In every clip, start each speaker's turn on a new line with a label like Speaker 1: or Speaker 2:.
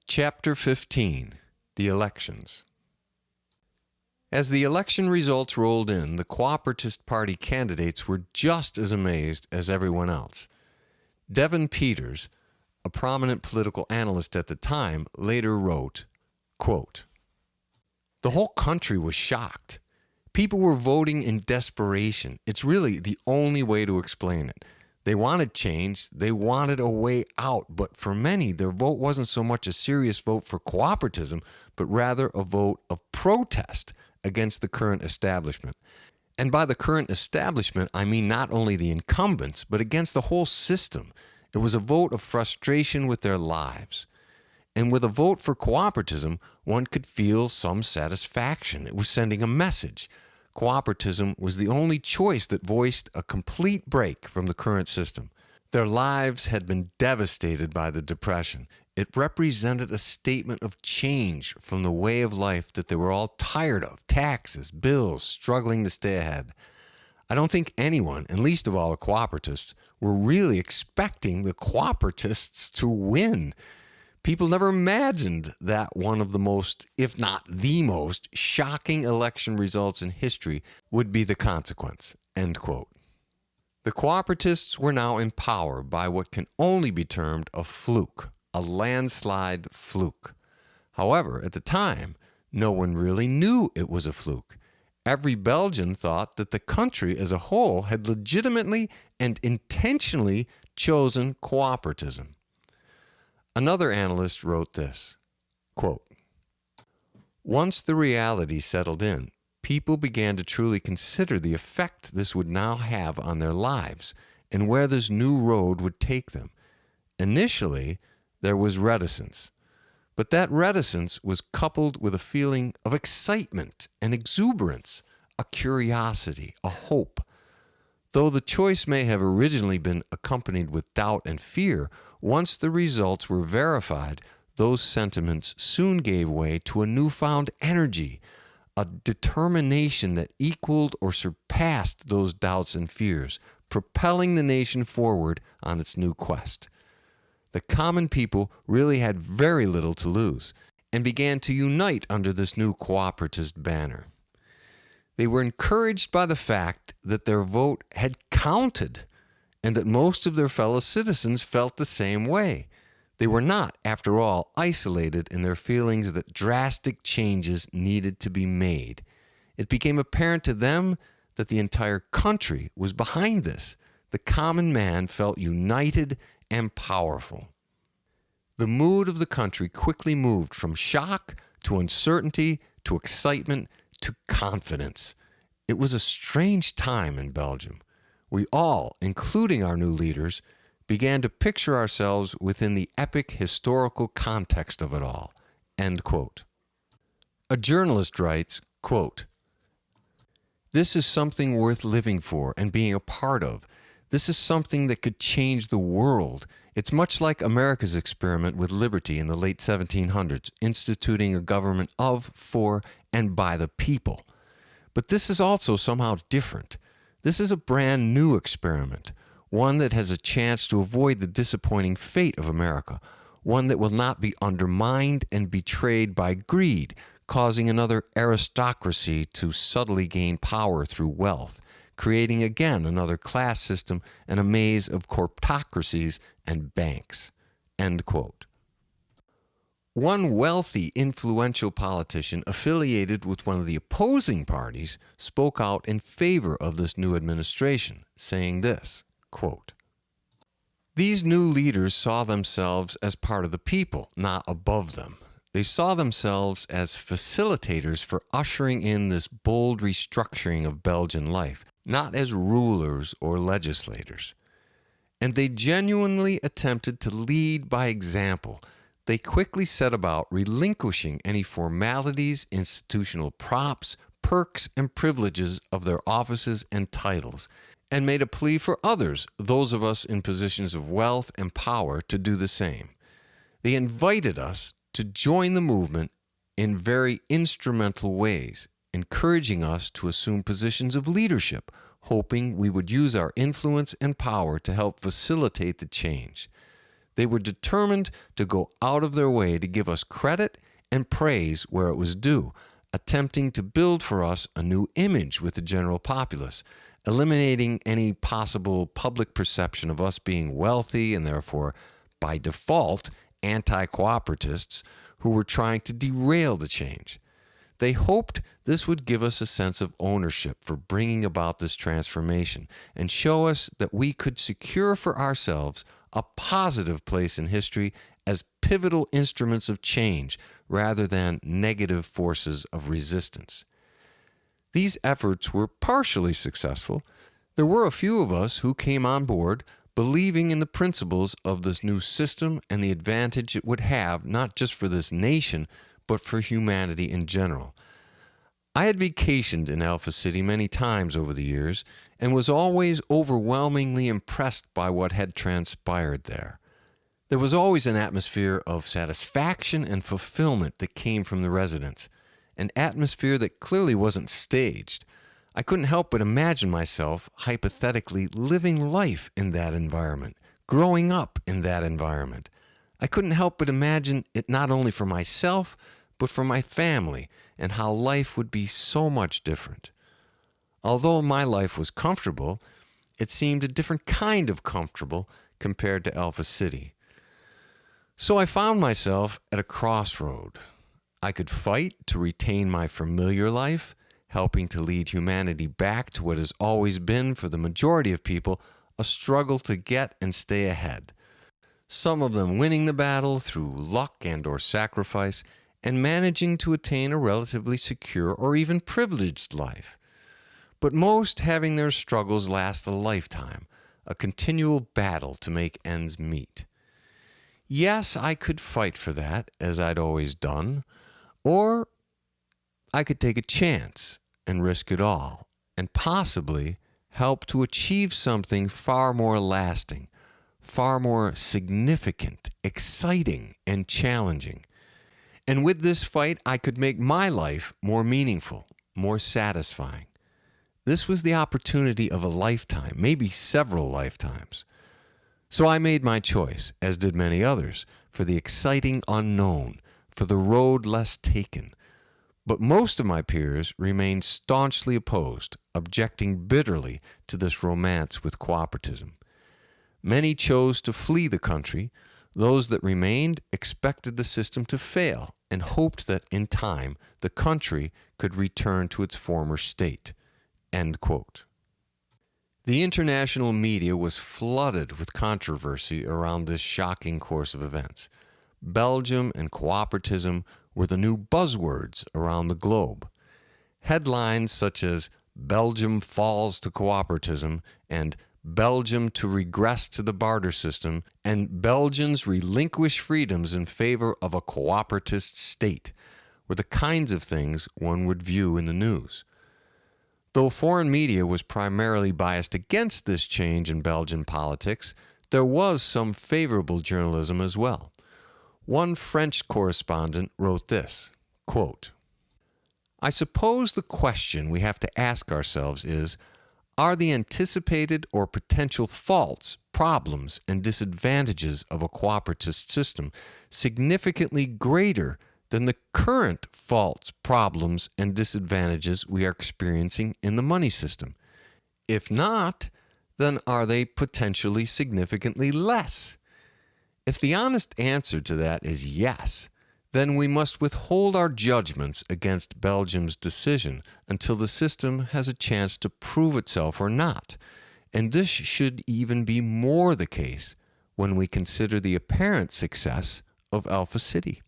Speaker 1: Chapter 15, The Elections. As the election results rolled in, the Cooperative Party candidates were just as amazed as everyone else. Devin Peters, a prominent political analyst at the time, later wrote, quote, "The whole country was shocked. People were voting in desperation. It's really the only way to explain it. They wanted change, they wanted a way out, but for many, their vote wasn't so much a serious vote for cooperativism, but rather a vote of protest against the current establishment. And by the current establishment, I mean not only the incumbents, but against the whole system. It was a vote of frustration with their lives. And with a vote for cooperativism, one could feel some satisfaction. It was sending a message. Cooperativism was the only choice that voiced a complete break from the current system. Their lives had been devastated by the Depression. It represented a statement of change from the way of life that they were all tired of: taxes, bills, struggling to stay ahead. I don't think anyone, and least of all the cooperatists, were really expecting the cooperatists to win. People never imagined that one of the most, if not the most, shocking election results in history would be the consequence." End quote. The cooperatists were now in power by what can only be termed a fluke, a landslide fluke. However, at the time, no one really knew it was a fluke. Every Belgian thought that the country as a whole had legitimately and intentionally chosen cooperativism. Another analyst wrote this, quote, "Once the reality settled in, people began to truly consider the effect this would now have on their lives and where this new road would take them. Initially, there was reticence, but that reticence was coupled with a feeling of excitement and exuberance, a curiosity, a hope. Though the choice may have originally been accompanied with doubt and fear, once the results were verified, those sentiments soon gave way to a newfound energy, a determination that equaled or surpassed those doubts and fears, propelling the nation forward on its new quest. The common people really had very little to lose and began to unite under this new cooperativist banner. They were encouraged by the fact that their vote had counted and that most of their fellow citizens felt the same way. They were not, after all, isolated in their feelings that drastic changes needed to be made. It became apparent to them that the entire country was behind this. The common man felt united and powerful. The mood of the country quickly moved from shock to uncertainty to excitement to confidence. It was a strange time in Belgium. We all, including our new leaders, began to picture ourselves within the epic historical context of it all." End quote. A journalist writes, quote, "This is something worth living for and being a part of. This is something that could change the world. It's much like America's experiment with liberty in the late 1700s, instituting a government of, for, and by the people. But this is also somehow different. This is a brand new experiment, one that has a chance to avoid the disappointing fate of America, one that will not be undermined and betrayed by greed, causing another aristocracy to subtly gain power through wealth, creating again another class system and a maze of corporatocracies and banks." End quote. One wealthy, influential politician affiliated with one of the opposing parties spoke out in favor of this new administration, saying this, quote, "These new leaders saw themselves as part of the people, not above them. They saw themselves as facilitators for ushering in this bold restructuring of Belgian life, not as rulers or legislators. And they genuinely attempted to lead by example. They quickly set about relinquishing any formalities, institutional props, perks, and privileges of their offices and titles, and made a plea for others, those of us in positions of wealth and power, to do the same. They invited us to join the movement in very instrumental ways, encouraging us to assume positions of leadership, hoping we would use our influence and power to help facilitate the change. They were determined to go out of their way to give us credit and praise where it was due, attempting to build for us a new image with the general populace, eliminating any possible public perception of us being wealthy and therefore, by default, anti-cooperatists who were trying to derail the change. They hoped this would give us a sense of ownership for bringing about this transformation and show us that we could secure for ourselves a positive place in history as pivotal instruments of change rather than negative forces of resistance. These efforts were partially successful. There were a few of us who came on board believing in the principles of this new system and the advantage it would have not just for this nation, but for humanity in general. I had vacationed in Alpha City many times over the years and was always overwhelmingly impressed by what had transpired there. There was always an atmosphere of satisfaction and fulfillment that came from the residents, an atmosphere that clearly wasn't staged. I couldn't help but imagine myself, hypothetically, living life in that environment, growing up in that environment. I couldn't help but imagine it not only for myself, but for my family, and how life would be so much different. Although my life was comfortable, it seemed a different kind of comfortable compared to Alpha City. So I found myself at a crossroad. I could fight to retain my familiar life, helping to lead humanity back to what has always been, for the majority of people, a struggle to get and stay ahead. Some of them winning the battle through luck and/or sacrifice, and managing to attain a relatively secure or even privileged life. But most having their struggles last a lifetime, a continual battle to make ends meet. Yes, I could fight for that, as I'd always done, or I could take a chance and risk it all, and possibly help to achieve something far more lasting, far more significant, exciting, and challenging. And with this fight, I could make my life more meaningful, more satisfying. This was the opportunity of a lifetime, maybe several lifetimes. So I made my choice, as did many others, for the exciting unknown, for the road less taken. But most of my peers remained staunchly opposed, objecting bitterly to this romance with cooperatism. Many chose to flee the country. Those that remained expected the system to fail and hoped that in time the country could return to its former state. End quote. The international media was flooded with controversy around this shocking course of events. Belgium and cooperatism were the new buzzwords around the globe. Headlines such as "Belgium falls to cooperatism" and "Belgium to regress to the barter system" and "Belgians relinquish freedoms in favor of a cooperatist state" were the kinds of things one would view in the news. Though foreign media was primarily biased against this change in Belgian politics, there was some favorable journalism as well. One French correspondent wrote this, quote, "I suppose the question we have to ask ourselves is, are the anticipated or potential faults, problems, and disadvantages of a cooperative system significantly greater than the current faults, problems, and disadvantages we are experiencing in the money system? If not, then are they potentially significantly less? If the honest answer to that is yes, then we must withhold our judgments against Belgium's decision until the system has a chance to prove itself or not. And this should even be more the case when we consider the apparent success of Alpha City.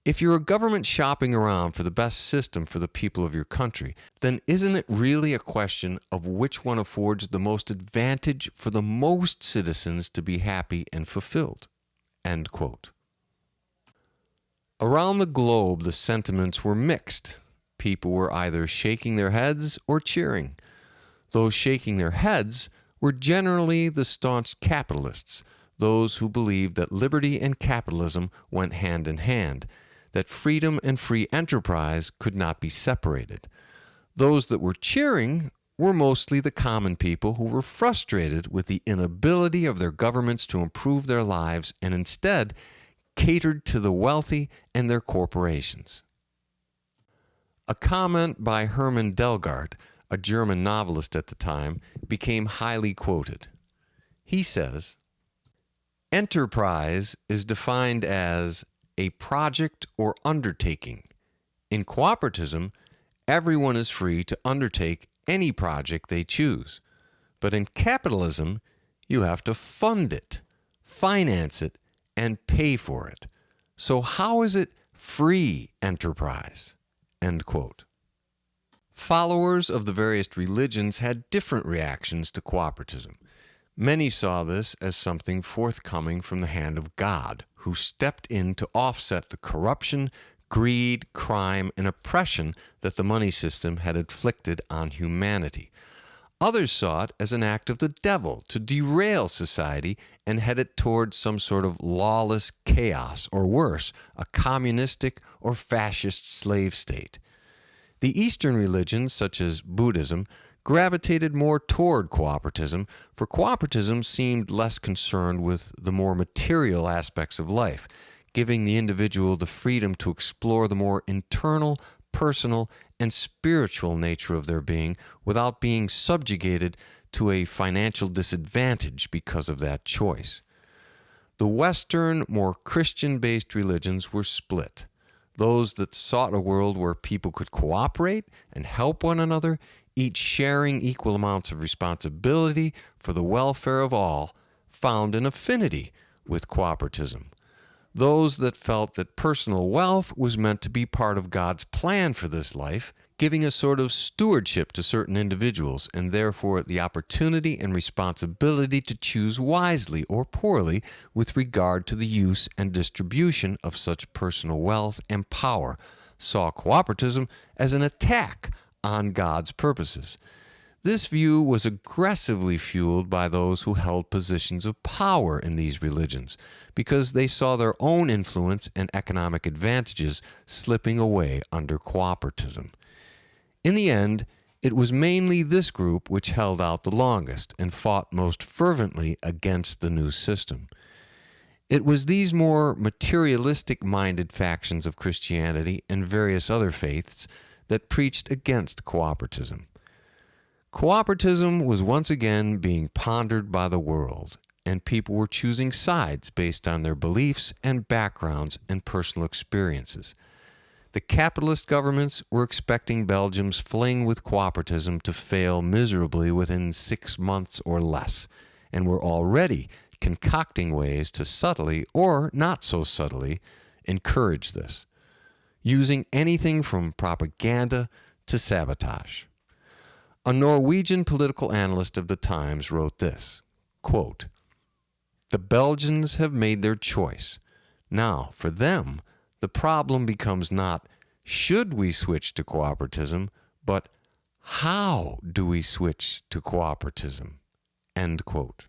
Speaker 1: If you're a government shopping around for the best system for the people of your country, then isn't it really a question of which one affords the most advantage for the most citizens to be happy and fulfilled?" End quote. Around the globe, the sentiments were mixed. People were either shaking their heads or cheering. Those shaking their heads were generally the staunch capitalists, those who believed that liberty and capitalism went hand in hand, that freedom and free enterprise could not be separated. Those that were cheering were mostly the common people who were frustrated with the inability of their governments to improve their lives and instead catered to the wealthy and their corporations. A comment by Hermann Delgard, a German novelist at the time, became highly quoted. He says, "Enterprise is defined as a project or undertaking. In cooperatism, everyone is free to undertake any project they choose. But in capitalism, you have to fund it, finance it, and pay for it. So how is it free enterprise?" End quote. Followers of the various religions had different reactions to cooperatism. Many saw this as something forthcoming from the hand of God, who stepped in to offset the corruption, greed, crime, and oppression that the money system had inflicted on humanity. Others saw it as an act of the devil to derail society and head it towards some sort of lawless chaos, or worse, a communistic or fascist slave state. The Eastern religions, such as Buddhism, gravitated more toward cooperatism, for cooperatism seemed less concerned with the more material aspects of life, giving the individual the freedom to explore the more internal, personal, and spiritual nature of their being without being subjugated to a financial disadvantage because of that choice. The Western, more Christian-based religions were split. Those that sought a world where people could cooperate and help one another, each sharing equal amounts of responsibility for the welfare of all, found an affinity with cooperatism. Those that felt that personal wealth was meant to be part of God's plan for this life, giving a sort of stewardship to certain individuals, and therefore the opportunity and responsibility to choose wisely or poorly with regard to the use and distribution of such personal wealth and power, saw cooperatism as an attack on God's purposes. This view was aggressively fueled by those who held positions of power in these religions, because they saw their own influence and economic advantages slipping away under cooperatism. In the end, it was mainly this group which held out the longest and fought most fervently against the new system. It was these more materialistic-minded factions of Christianity and various other faiths that preached against cooperatism. Cooperatism was once again being pondered by the world, and people were choosing sides based on their beliefs and backgrounds and personal experiences. The capitalist governments were expecting Belgium's fling with cooperatism to fail miserably within 6 months or less, and were already concocting ways to subtly, or not so subtly, encourage this, using anything from propaganda to sabotage. A Norwegian political analyst of the Times wrote this, quote, "The Belgians have made their choice. Now, for them, the problem becomes not, should we switch to cooperatism, but how do we switch to cooperatism?" End quote.